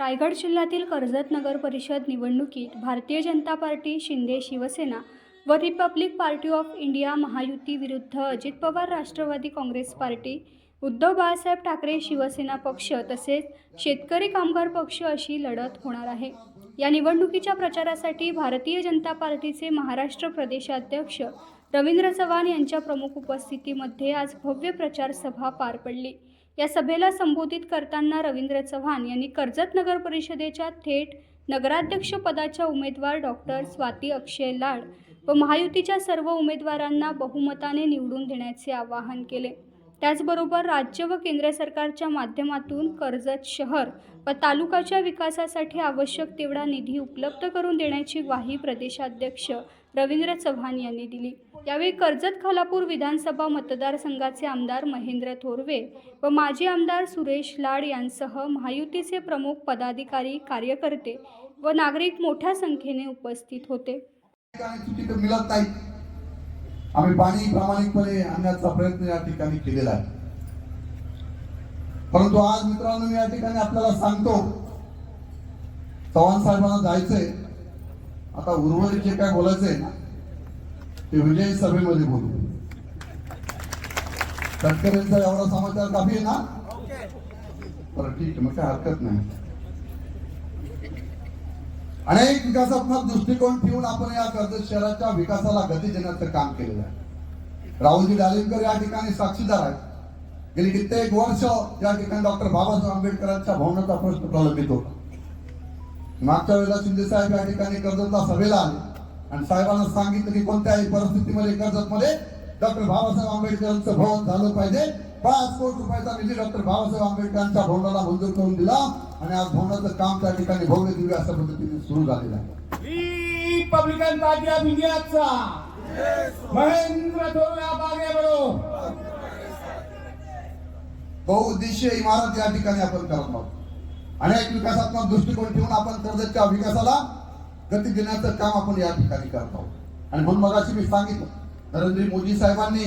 रायगड जिल्ह्यातील कर्जत नगर परिषद निवडणुकीत भारतीय जनता पार्टी, शिंदे शिवसेना व Republic party of India Mahayuti विरुद्ध अजित पवार राष्ट्रवादी काँग्रेस पार्टी, उद्धव बाळासाहेब ठाकरे शिवसेना पक्ष तसेच शेतकरी कामगार पक्ष अशी लढत होणार आहे। या निवडणुकीच्या प्रचारासाठी भारतीय जनता पार्टीचे महाराष्ट्र प्रदेशाध्यक्ष रवींद्र चव्हाण यांच्या प्रमुख उपस्थितीमध्ये आज भव्य प्रचार सभा पार पडली। या सभेला संबोधित करताना रवींद्र चव्हाण यांनी कर्जत नगर परिषदेच्या थेट नगराध्यक्ष पदाच्या उमेदवार डॉक्टर स्वाती अक्षय लाड व महायुतीच्या सर्व उमेदवारांना बहुमताने निवडून देण्याचे आवाहन केले। त्याचबरोबर राज्य व केंद्र सरकारच्या माध्यमातून कर्जत शहर व तालुक्याच्या विकासासाठी आवश्यक तेवढा निधी उपलब्ध करून देण्याची ग्वाही प्रदेशाध्यक्ष रवींद्र चव्हाण यांनी दिली। यावेळी कर्जत खालापूर विधानसभा मतदारसंघाचे आमदार महेंद्र थोरवे व माजी आमदार सुरेश लाड यांसह महायुतीचे प्रमुख पदाधिकारी, कार्यकर्ते व नागरिक मोठ्या संख्येने उपस्थित होते। आम्ही पाणी प्रामाणिकपणे आणण्याचा प्रयत्न या ठिकाणी केलेला आहे, परंतु आज मित्रांनो मी या ठिकाणी आपल्याला सांगतो, चव्हाण साहेबांना जायचंय। आता उर्वरित जे काय बोलायचंय ना ते विजय सभेमध्ये बोलू। शेतकऱ्यांचा एवढा समाचार काफी आहे ना? बरं ठीक आहे, मग काय हरकत नाही। अनेक विकासात्मक दृष्टिकोन ठेवून आपण या कर्जत शहराच्या विकासाला गती देण्याचं काम केलेलं आहे। राहुलजी डालिमकर या ठिकाणी साक्षीदार आहेत। गेली कित्येक वर्ष या ठिकाणी डॉक्टर बाबासाहेब आंबेडकरांच्या भवनाचा प्रश्न प्रलंबित होता। मागच्या वेळेला शिंदे साहेब या ठिकाणी कर्जतला सभेला आले आणि साहेबांना सांगितलं की कोणत्याही परिस्थितीमध्ये कर्जतमध्ये डॉक्टर बाबासाहेब आंबेडकरांचं भवन झालं पाहिजे। 5 कोटी रुपयाचा निधी डॉक्टर बाबासाहेब आंबेडकरांच्या भवनाला मंजूर करून दिला आणि आज भवनाचं काम त्या ठिकाणी भव्य दिव्य अशा पद्धतीने सुरू झालेलं आहे। रिपब्लिकन पार्टी ऑफ इंडियाचा महेंद्र थोरवे आगे बढो। बहुउद्देशीय इमारत या ठिकाणी आपण करत आहोत। अनेक विकासात्मक दृष्टिकोन ठेवून आपण कर्जतच्या विकासाला गती देण्याचं काम आपण या ठिकाणी करत आहोत। आणि म्हणून मगाशी मी सांगितलं, नरेंद्र मोदी साहेबांनी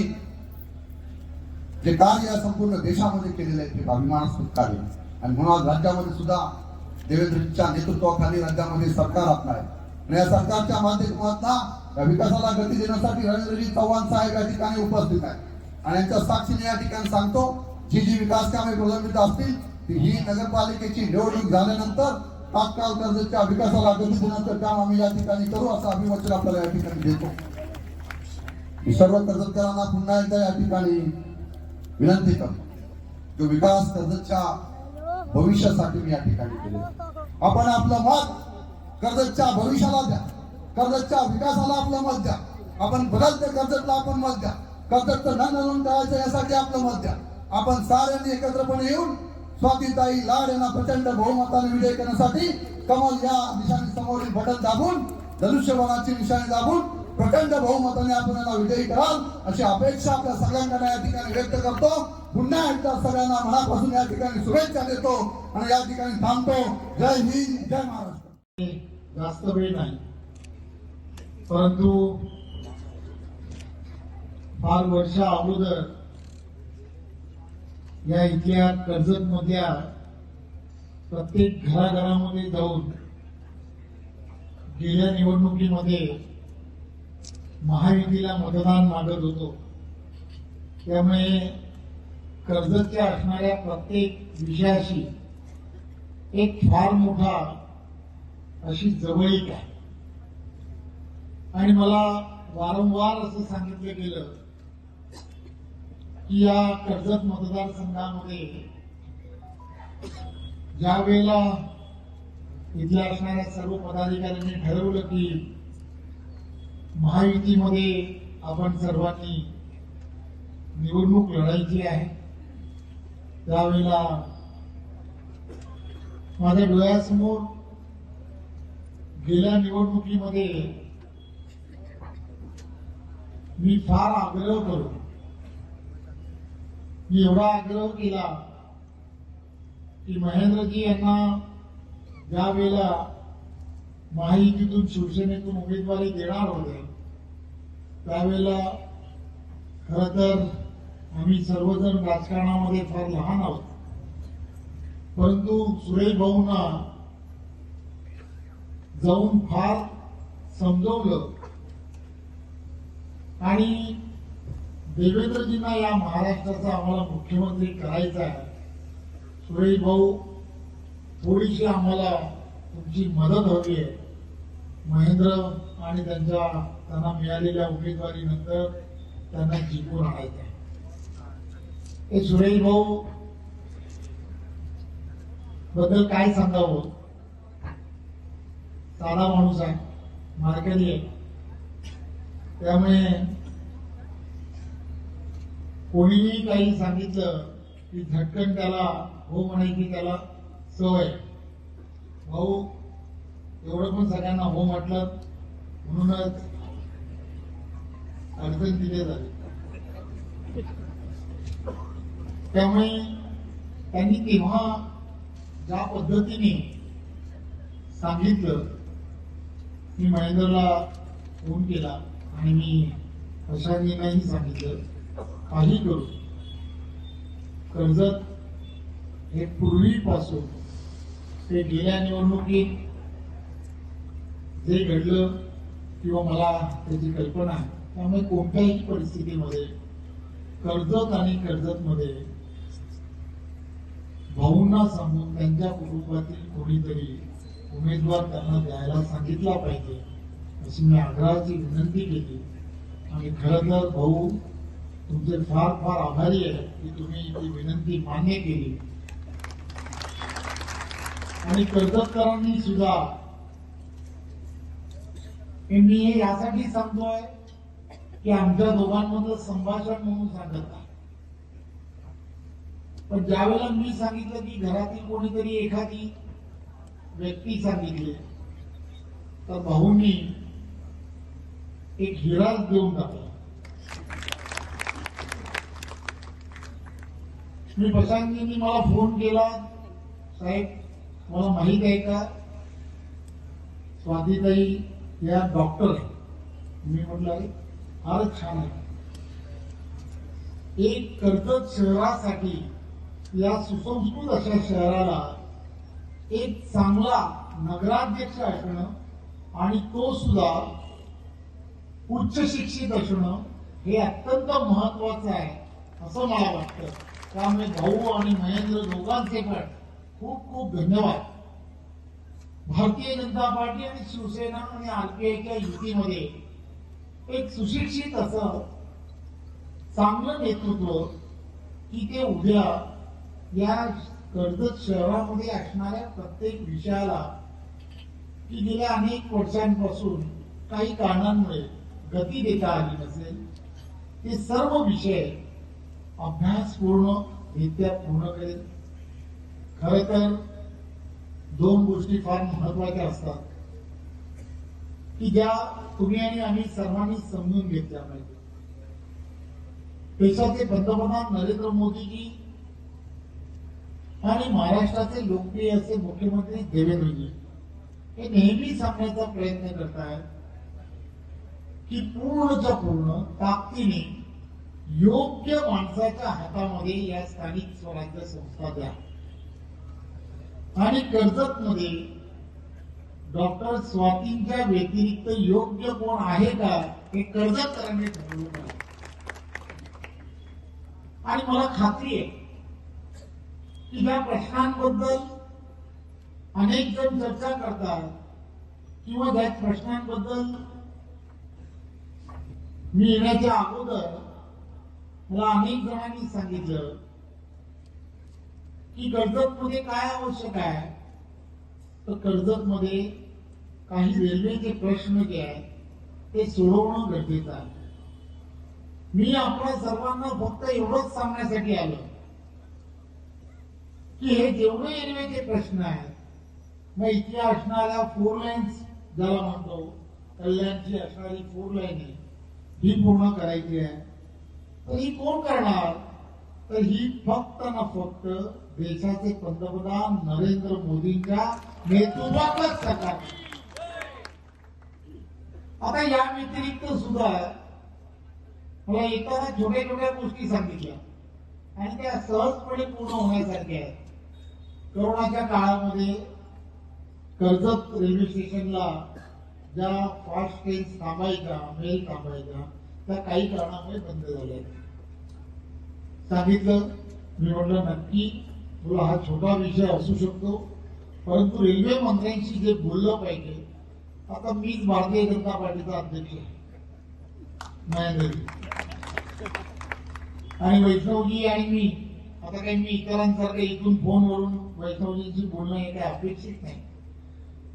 जे कार्य या संपूर्ण देशामध्ये केलेलं आहे ते अभिमानास्पद कार्य, आणि म्हणून आज राज्यामध्ये सुद्धा देवेंद्रजींच्या नेतृत्वाखाली राज्यामध्ये सरकार आपलं आहे आणि या सरकारच्या माध्यमातून या विकासाला गती देण्यासाठी रवींद्रजी चव्हाण साहेब या ठिकाणी उपस्थित आहेत। आणि यांच्या साक्षीने या ठिकाणी सांगतो, जी विकास कामे प्रलंबित असतील ही नगरपालिकेची निवडणूक झाल्यानंतर तात्काळ कर्जतच्या विकासाला गती देण्याचं काम आम्ही या ठिकाणी करू असं अभिवचन आपल्याला या ठिकाणी देतो। सर्व कर्जतकरांना पुन्हा एकदा या ठिकाणी विनंती करतो, जो विकास कर्जतच्या भविष्यासाठी मी या ठिकाणी केले, आपण आपलं मत कर्जतच्या भविष्याला द्या, कर्जतच्या विकासाला आपलं मत द्या। आपण बदलते कर्जतला आपण मत द्या, कर्जतचं नंदनवन करायचं यासाठी आपलं मत द्या। आपण साऱ्यांनी एकत्रपणे येऊन स्वातीताई लाड यांना प्रचंड बहुमताने विजय करण्यासाठी कमल या निशाणी समोरील बटन दाबून, धनुष्यबाणाची निशाणी दाबून प्रचंड बहुमताने आपण यांना विजयी कराल अशी अपेक्षा आपल्या सगळ्यांना या ठिकाणी व्यक्त करतो। पुन्हा एकदा सगळ्यांना मनापासून या ठिकाणी शुभेच्छा देतो आणि या ठिकाणी थांबतो। जय हिंद, जय महाराष्ट्र। जास्त वेळ नाही, परंतु फार वर्ष अगोदर या इथल्या कर्जत मधल्या प्रत्येक घराघरामध्ये जाऊन गेल्या निवडणुकीमध्ये महायुतीला मतदान मागत होतो। त्यामुळे कर्जतच्या असणाऱ्या प्रत्येक विषयाशी एक फार मोठा अशी जवळीक आहे आणि मला वारंवार असं सांगितलं गेलं की या कर्जत मतदारसंघामध्ये ज्या वेळेला इथल्या असणाऱ्या सर्व पदाधिकाऱ्यांनी ठरवलं की महायुतीमध्ये आपण सर्वांनी निवडणूक लढायची आहे, त्यावेळेला माझ्या डोळ्यासमोर गेल्या निवडणुकीमध्ये मी फार आग्रह करू, मी एवढा आग्रह केला की महेंद्रजी यांना ज्या वेळेला महायुतीतून शिवसेनेतून उमेदवारी देणार होते त्यावेळेला खरं तर आम्ही सर्वजण राजकारणामध्ये फार लहान आहोत, परंतु सुरेश भाऊंना जाऊन फार समजवलं आणि देवेंद्रजींना या महाराष्ट्राचा आम्हाला मुख्यमंत्री करायचा आहे, सुरेश भाऊ थोडीशी आम्हाला तुमची मदत हवी आहे. महेंद्र आणि त्यांना मिळालेल्या उमेदवारीनंतर त्यांना जिंकून आणायचं आहे. हे सुरेश भाऊ बद्दल काय सांगावं, साधा माणूस आहे, मार्केटी आहे, त्यामुळे कोणीही काही सांगितलं की झटकन त्याला हो म्हणायची त्याला सवय. भाऊ एवढं पण सगळ्यांना हो म्हटलं म्हणूनच अडचण तिथे झाली. त्यामुळे त्यांनी तेव्हा ज्या पद्धतीने सांगितलं, मी महेंद्रला फोन केला आणि मी प्रशांतजींनाही सांगितलं, काही करू कर्जत हे पूर्वीपासून ते गेल्या निवडणुकीत जे घडलं किंवा मला त्याची कल्पना आहे, त्यामुळे कोणत्याही परिस्थितीमध्ये कर्जत आणि कर्जतमध्ये भाऊंना सांगून त्यांच्या कुटुंबातील कोणीतरी उमेदवार त्यांना द्यायला सांगितला पाहिजे अशी मी आग्रहाची विनंती केली. आणि खरं तर भाऊ तुमचे फार फार आभारी आहे की तुम्ही ती विनंती मान्य केली. आणि कर्जतकरांनी सुद्धा, मी हे यासाठी सांगतोय की आमच्या दोघांमधलं संभाषण म्हणून सांगत नाही, पण ज्यावेळेला मी सांगितलं की घरातील कोणीतरी एखादी व्यक्ती सांगितली, तर भाऊंनी एक हिराच देऊन टाकला. मी प्रशांतजींनी मला फोन केला, साहेब मला माहित आहे का स्वातीताई या डॉक्टर आहे. मी म्हटलं अरे फारच छान आहे. एक कर्जत शहरासाठी, या सुसंस्कृत अशा शहराला एक चांगला नगराध्यक्ष असणं आणि तो सुद्धा उच्च शिक्षित असणं हे अत्यंत महत्वाचं आहे असं मला वाटतं. त्यामुळे भाऊ आणि महेंद्र दोघांचे पण खूप खूप धन्यवाद. भारतीय जनता पार्टी आणि शिवसेना आणि आरपीआयच्या युतीमध्ये एक सुशिक्षित असं चांगलं नेतृत्व की ते उद्या या कर्जत शहरामध्ये असणाऱ्या प्रत्येक विषयाला की गेल्या अनेक वर्षांपासून काही कारणांमुळे गती देता आली नसेल, ते सर्व विषय अभ्यासपूर्णरित्या पूर्ण करेल. खरं तर दोन गोष्टी फार महत्वाच्या असतात की ज्या तुम्ही आणि आम्ही सर्वांनी समजून घेतल्या पाहिजे. देशाचे पंतप्रधान नरेंद्र मोदीजी आणि महाराष्ट्राचे लोकप्रिय असे मुख्यमंत्री देवेंद्रजी हे नेहमी सांगण्याचा प्रयत्न करतात की पूर्णच्या पूर्ण ताकदीने योग्य माणसाच्या हातामध्ये या स्थानिक स्वराज्य संस्था द्या. आणि कर्जतमध्ये डॉक्टर स्वातींच्या व्यतिरिक्त योग्य कोण आहे का हे कर्जतकरांनी ठरवलं पाहिजे. आणि मला खात्री आहे की ज्या प्रश्नांबद्दल अनेक जण चर्चा करतात किंवा ज्या प्रश्नांबद्दल मी येण्याच्या अगोदर मला अनेक जणांनी सांगितलं की कर्जतमध्ये काय आवश्यक आहे, तर कर्जतमध्ये काही रेल्वेचे प्रश्न जे आहेत ते सोडवणं गरजेचं आहे. मी आपल्या सर्वांना फक्त एवढंच सांगण्यासाठी आलो की हे जेवढे रेल्वेचे प्रश्न आहेत, मग इथे असणाऱ्या 4 लाईन्स ज्याला म्हणतो, कल्याणची असणारी 4 लाईन ही पूर्ण करायची आहे. तर ही कोण करणार, तर ही फक्त ना फक्त देशाचे पंतप्रधान नरेंद्र मोदींच्या नेतृत्वातच सरकार. आता या व्यतिरिक्त सुद्धा मला एखाद्या छोट्या छोट्या गोष्टी सांगितल्या आणि त्या सहजपणे पूर्ण होण्यासारख्या आहेत. कोरोनाच्या काळामध्ये कर्जत रेल्वे स्टेशनला ज्या फास्ट ट्रेन्स थांबायच्या, मेल थांबायच्या, त्या काही कारणामुळे बंद झाल्या. सांगितलं, मी म्हटलं नक्की तुला हा छोटा विषय असू शकतो, परंतु रेल्वे मंत्र्यांशी जे बोललं पाहिजे. आता मीच भारतीय जनता पार्टीचा अध्यक्ष आहे, महेंद्रजी आणि वैष्णवजी आणि मी. आता काही मी इतरांसारखं इथून फोनवरून वैष्णवजींशी बोलणं हे काही अपेक्षित नाही,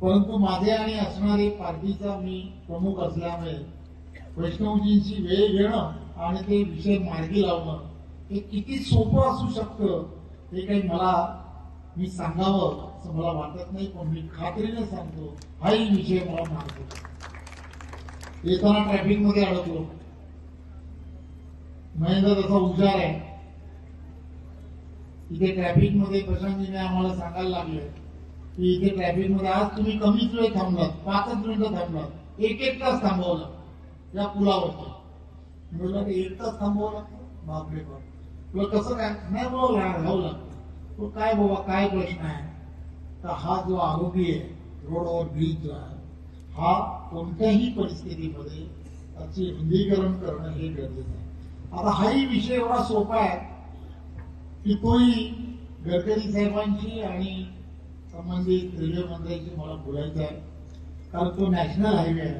परंतु माझे आणि असणारे पार्टीचा मी प्रमुख असल्यामुळे वैष्णवजींशी वेळ घेणं आणि ते विषय मार्गी लावणं हे किती सोपं असू शकतं हे काही मी सांगावं असं मला वाटत नाही, पण मी खात्रीने सांगतो हाही विषय मला मार्ग. येताना ट्रॅफिक मध्ये अडकलो. महेंद्र तसा हुशार आहे. इथे ट्रॅफिक मध्ये प्रशांतजीने आम्हाला सांगायला लागले की इथे ट्रॅफिक मध्ये आज तुम्ही कमीच वेळ थांबलात, 5 मिनिटं थांबलात, 1 तास थांबवलं या पुलावरती. मला 1 तास थांबवलं, बापरे बाप. तुला कसं काय? नाही बोला राहावं लागतं. तो काय बाबा काय प्रश्न आहे तर हा जो आरोपी आहे रोडवर ब्रिज जो आहे हा कोणत्याही परिस्थितीमध्ये त्याचे रुंदीकरण करणं हे गरजेचं आहे. आता हाही विषय एवढा सोपा आहे की तोही गडकरी साहेबांशी आणि संबंधित रेल्वे मंत्र्यांशी मला बोलायचं आहे, कारण तो नॅशनल हायवे आहे.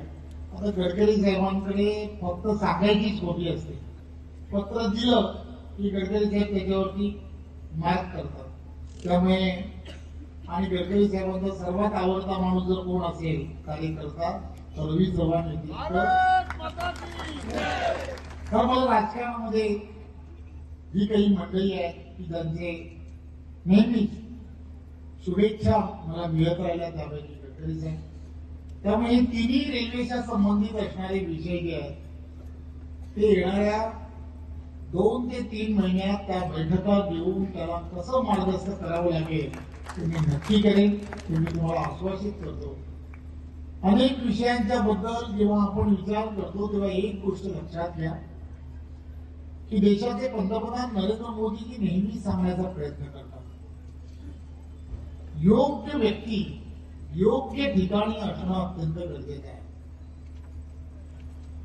आता गडकरी साहेबांकडे फक्त सांगायचीच खोटी असते. पत्र दिलं की गडकरी साहेब त्याच्यावरती मार्क करतात. त्यामुळे आणि गडकरी साहेबांचा सर्वात आवडता माणूस जर कोण असेल कार्यकर्ता तर रवी चव्हाण येतील. तर मला राजकारणामध्ये ही काही मंडळी आहे की ज्यांचे नेहमीच शुभेच्छा मला मिळत राहिल्या त्यापैकी गडकरी साहेब. त्यामुळे हे तिन्ही रेल्वेच्या संबंधित असणारे विषय जे आहेत ते येणाऱ्या 2 ते 3 महिन्यात त्या बैठका घेऊन त्याला कसं मार्गस्थ करावं लागेल ते मी नक्की करेन, ते मी तुम्हाला आश्वासित करतो. अनेक विषयांच्या बद्दल जेव्हा आपण विचार करतो तेव्हा एक गोष्ट लक्षात घ्या की देशाचे पंतप्रधान नरेंद्र मोदीजी नेहमी सांगण्याचा प्रयत्न करतात, योग्य व्यक्ती योग्य ठिकाणी असणं अत्यंत गरजेचं आहे.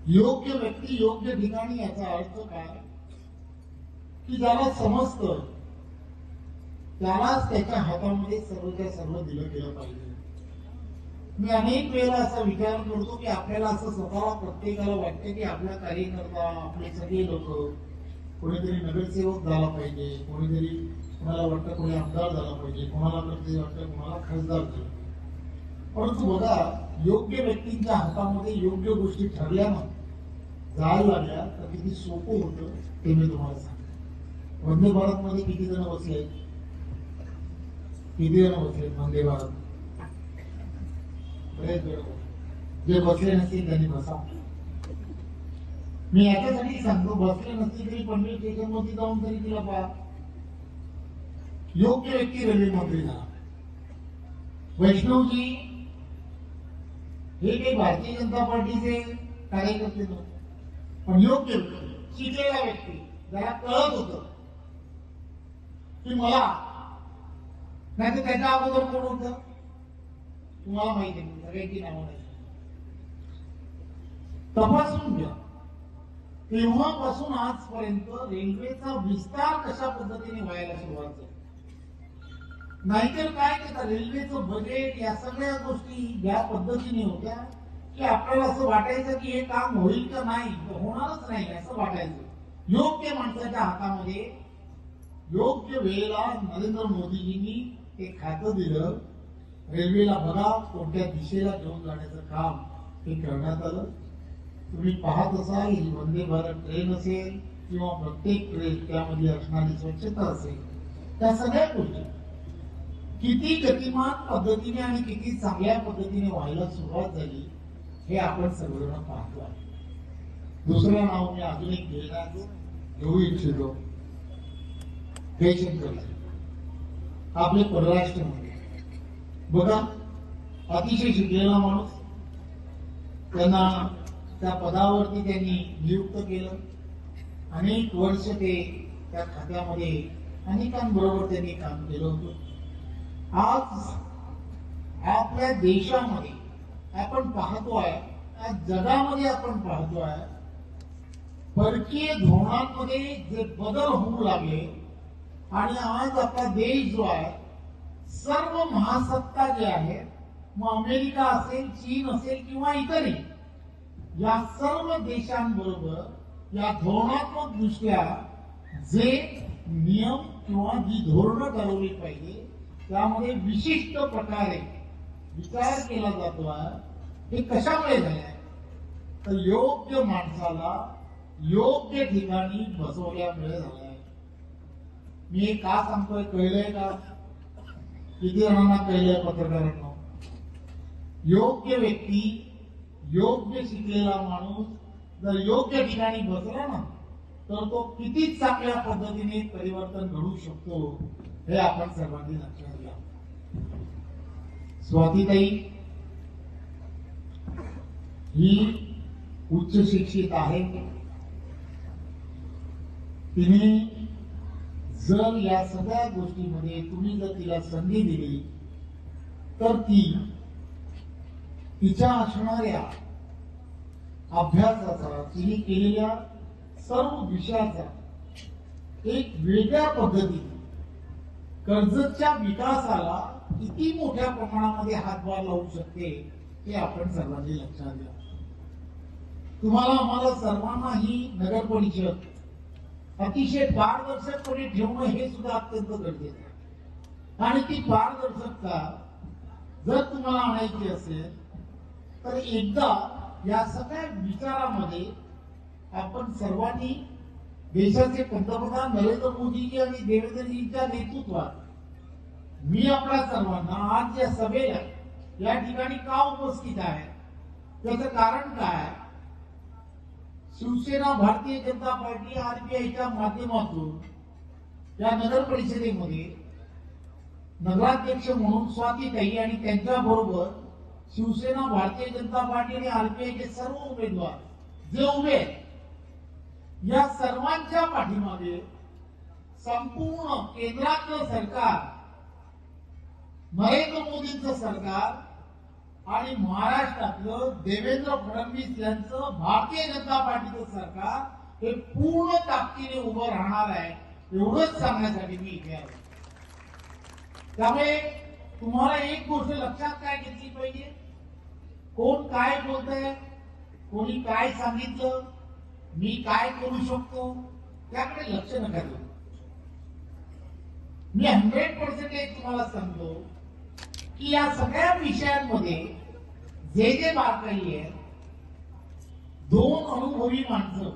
योग्य व्यक्ती योग्य ठिकाणी याचा अर्थ काय की ज्याला समजतं त्यालाच त्याच्या हातामध्ये सर्वच्या सर्व दिलं गेलं पाहिजे. मी अनेक वेळेला असा विचार करतो की आपल्याला असं स्वतःला प्रत्येकाला वाटतं की आपला कार्यकर्ता आपले सगळे लोक कोणीतरी नगरसेवक झाला पाहिजे, कोणीतरी कोणाला वाटतं कोणी आमदार झाला पाहिजे, कोणाला कधी वाटतं कोणाला खासदार झाला पाहिजे. परंतु बघा योग्य व्यक्तींच्या हातामध्ये योग्य गोष्टी ठरल्यानं जायला लागल्या तर किती सोपं होतं ते मी तुम्हाला सांगतो. वंदे भारत मध्ये किती जण बसले? वंदे भारत बरेच जण. जे बसले नसतील त्यांनी बसा. मी याच्यासाठी सांगतो बसले नसतील तरी पनवेल स्टेशन मध्ये जाऊन तरी तिला पहा. योग्य व्यक्ती रेल्वे मंत्री झाला. वैष्णवजी हे काही भारतीय जनता पार्टीचे कार्यकर्ते नव्हते, पण योग्य व्यक्ती शिकलेला व्यक्ती ज्याला कळत होतं की मला नाही तर त्याच्या अगोदर कोण होतं तुम्हाला माहिती आहे, सगळ्यांची नावं नाही तपासून घ्या. तेव्हापासून आजपर्यंत रेल्वेचा विस्तार कशा पद्धतीने व्हायला सुरुवात झाली. नाहीतर काय करता रेल्वेचं बजेट या सगळ्या गोष्टी ज्या पद्धतीने होत्या की आपल्याला असं वाटायचं की हे काम होईल का नाही, होणारच नाही असं वाटायचं. योग्य माणसाच्या हातामध्ये योग्य वेळेला नरेंद्र मोदीजींनी ते खातं दिलं. रेल्वेला बघा कोणत्या दिशेला घेऊन जाण्याचं काम हे करण्यात आलं. तुम्ही पाहत असाल ही वंदे भारत ट्रेन असेल किंवा प्रत्येक ट्रेन त्यामध्ये असणारी स्वच्छता असेल, त्या सगळ्या गोष्टी किती गतिमान पद्धतीने आणि किती चांगल्या पद्धतीने व्हायला सुरुवात झाली हे आपण सर्वजण पाहतो आहे. दुसरं नाव मी अजून एक घेऊ इच्छितो. जयशंकर आपले परराष्ट्र मंत्री बघा, अतिशय शिकलेला माणूस. त्यांना त्या पदावरती त्यांनी नियुक्त केलं. अनेक वर्ष ते त्या खात्यामध्ये अनेकांबरोबर त्यांनी काम केलं होतं. आज आपल्या देशामध्ये आपण पाहतोय, आज जगामध्ये आपण पाहतोय, परकीय धोरणांमध्ये जे बदल होऊ लागले आणि आज आपला देश जो आहे, सर्व महासत्ता जे आहेत, मग अमेरिका असेल, चीन असेल किंवा इतरही, या सर्व देशांबरोबर या धोरणात्मक दृष्ट्या जे नियम किंवा जी धोरणं ठरवली पाहिजे त्यामध्ये विशिष्ट प्रकारे विचार केला जातो आहे. हे कशामुळे झाले? तर योग्य माणसाला योग्य ठिकाणी बसवल्यामुळे झाले. मी हे का सांगतोय कळलंय का? किती जणांना कळलंय पत्रकारांना? योग्य व्यक्ती, योग्य शिकलेला माणूस जर योग्य ठिकाणी बसला ना, तर तो किती चांगल्या पद्धतीने परिवर्तन घडू शकतो हे आपण सर्वांनी लक्षात घ्या. स्वातीताई ही उच्च शिक्षित आहे. तिने जर या सगळ्या गोष्टीमध्ये तुम्ही जर तिला संधी दिली तर ती तिच्या असणाऱ्या अभ्यासाचा, तिने केलेल्या सर्व विषयाचा एक वेगळ्या पद्धतीने कर्जतच्या विकासाला किती मोठ्या प्रमाणामध्ये हातभार लावू शकते हे आपण सर्वांनी लक्षात घ्या. तुम्हाला आम्हाला सर्वांना ही नगर परिषद अतिशय पारदर्शकपणे ठेवणं हे सुद्धा अत्यंत गरजेचं आहे. आणि ती पारदर्शकता जर तुम्हाला आणायची असेल तर एकदा या सगळ्या विचारामध्ये आपण सर्वांनी देशाचे पंतप्रधान नरेंद्र मोदीजी आणि देवेंद्रजींच्या नेतृत्वात मी आपल्या सर्वांना आज या सभेला या ठिकाणी का उपस्थित आहे त्याचं कारण काय? शिवसेना, भारतीय जनता पार्टी, आरपीआयच्या माध्यमातून या नगर परिषदेमध्ये नगराध्यक्ष म्हणून स्वातीताई आणि त्यांच्या बरोबर शिवसेना, भारतीय जनता पार्टी आणि आरपीआयचे सर्व उमेदवार जे उभे आहेत, या सर्वांच्या पाठीमागे संपूर्ण केंद्रातलं सरकार, नरेंद्र मोदींचं सरकार आणि महाराष्ट्रातलं देवेंद्र फडणवीस यांचं भारतीय जनता पार्टीचं सरकार हे पूर्ण ताकदीने उभं राहणार आहे एवढंच सांगण्यासाठी मी इथे आहे. त्यामुळे तुम्हाला एक गोष्ट लक्षात काय घेतली पाहिजे, कोण काय बोलतंय, कोणी काय सांगितलं, मी काय करू शकतो त्याकडे लक्ष नका देऊ. मी 100% तुम्हाला सांगतो की या सगळ्या विषयांमध्ये जे जे बारकाई आहे, दोन अनुभवी माणसं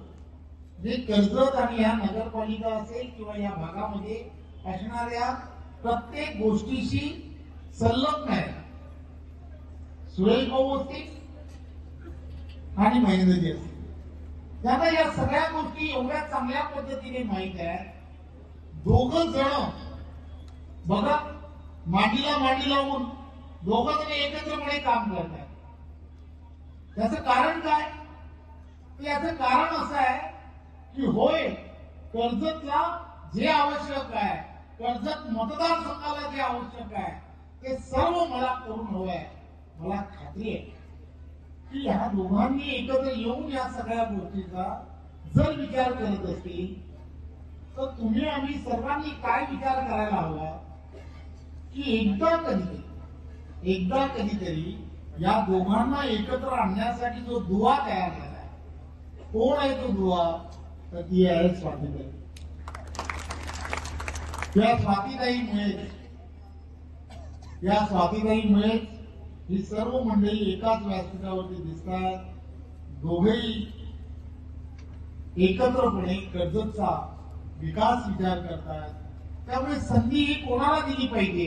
जे कर्जत आणि या नगरपालिका असेल किंवा या भागामध्ये असणाऱ्या प्रत्येक गोष्टीशी संलग्न आहे, सुरेश भाऊ असतील आणि महेंद्रजी असतील, त्यांना या सगळ्या गोष्टी एवढ्या चांगल्या पद्धतीने माहित आहे. दोघं जण बघा मांडीला मांडी लावून दोघं जण एकत्रपणे काम करत आहेत. त्याचं कारण काय? याचं कारण असं आहे की होय, कर्जतला जे आवश्यक आहे, कर्जत मतदारसंघाला जे आवश्यक आहे ते सर्व मला करून हवं आहे. मला खात्री आहे की ह्या दोघांनी एकत्र येऊन या सगळ्या गोष्टीचा जर विचार करत असतील तर तुम्ही आम्ही सर्वांनी काय विचार करायला हवा की एकदा कधीतरी या दोघांना एकत्र आणण्यासाठी जो दुवा तयार झाला, कोण आहे तो दुवा? तर ती आहे स्वातीताई. या स्वातीताईमुळेच ही सर्व मंडळी एकाच व्यासपीठावरती दिसतात. दोघेही एकत्रपणे कर्जतचा विकास विचार करतात. त्यामुळे संधी ही कोणाला दिली पाहिजे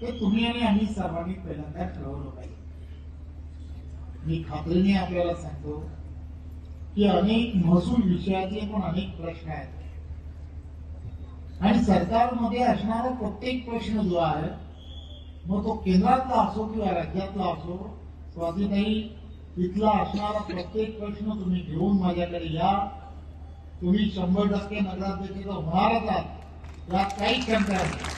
हे तुम्ही आणि आम्ही सर्वांनी पहिल्यांदा ठरवलं पाहिजे. मी खात्रीने आपल्याला सांगतो की अनेक महसूल विषयाचे पण अनेक प्रश्न आहेत आणि सरकारमध्ये असणारा प्रत्येक प्रश्न जो आहे, मग तो केंद्रातला असो किंवा राज्यातला असो, स्वातीताई तिथला असणारा प्रत्येक प्रश्न तुम्ही घेऊन माझ्याकडे या. तुम्ही 100% नगराध्यक्ष होणारच आहात, यात काही शंका नाही.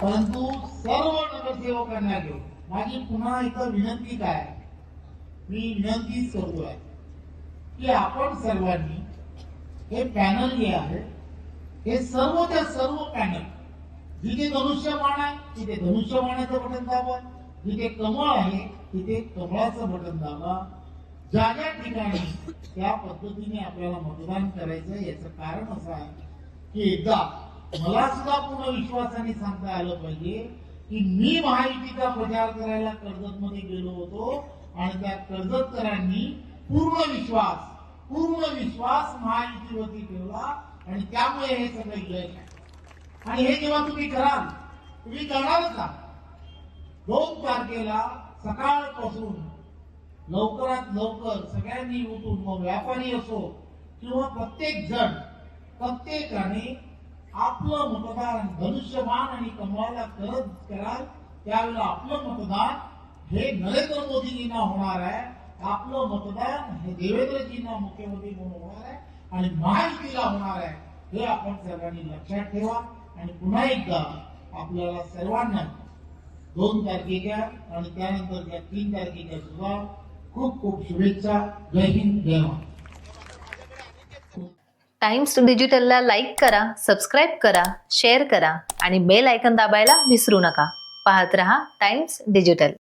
परंतु सर्व नगरसेवकांना घेऊन माझी पुन्हा एकदा विनंती काय आहे? मी विनंतीच करतोय की आपण सर्वांनी हे पॅनल जे आहे हे सर्व त्या सर्व पॅनल जिथे धनुष्यबाण आहे तिथे धनुष्यबाणाचं बटन दाबा, जिथे कमळ आहे तिथे कमळाचं बटन दाबा. ज्या ज्या ठिकाणी त्या पद्धतीने आपल्याला मतदान करायचं याचं कारण असं आहे की एकदा मला सुद्धा पूर्ण विश्वासाने सांगता आलं पाहिजे की मी महायुतीचा प्रचार करायला कर्जत मध्ये गेलो होतो आणि त्या कर्जतकरांनी पूर्ण विश्वास महायुतीवरती ठेवला आणि त्यामुळे हे सगळं यश आहे. आणि हे जेव्हा तुम्ही कराल, तुम्ही करणारच का? 2 तारखेला सकाळपासून लवकरात लवकर सगळ्यांनी उठून, मग व्यापारी असो किंवा प्रत्येकाने आपलं मतदान धनुष्यबाण आणि कमळाला करत कराल. त्यावेळेला आपलं मतदान हे नरेंद्र मोदीजींना होणार आहे, आपलं मतदान हे देवेंद्रजींना मुख्यमंत्री म्हणून होणार आहे आणि महायुतीला होणार आहे. हे आपण सर्वांनी लक्षात ठेवा. आणि पुन्हा एकदा आपल्याला सर्वांना 2 तारखेच्या आणि त्यानंतरच्या 3 तारखेच्या सुद्धा खूप खूप शुभेच्छा. जय हिंद, जय महाराष्ट्र. टाइम्स डिजिटलला लाईक करा, सबस्क्राईब करा, शेअर करा आणि बेल आयकॉन दाबायला विसरू नका. पाहत रहा टाइम्स डिजिटल.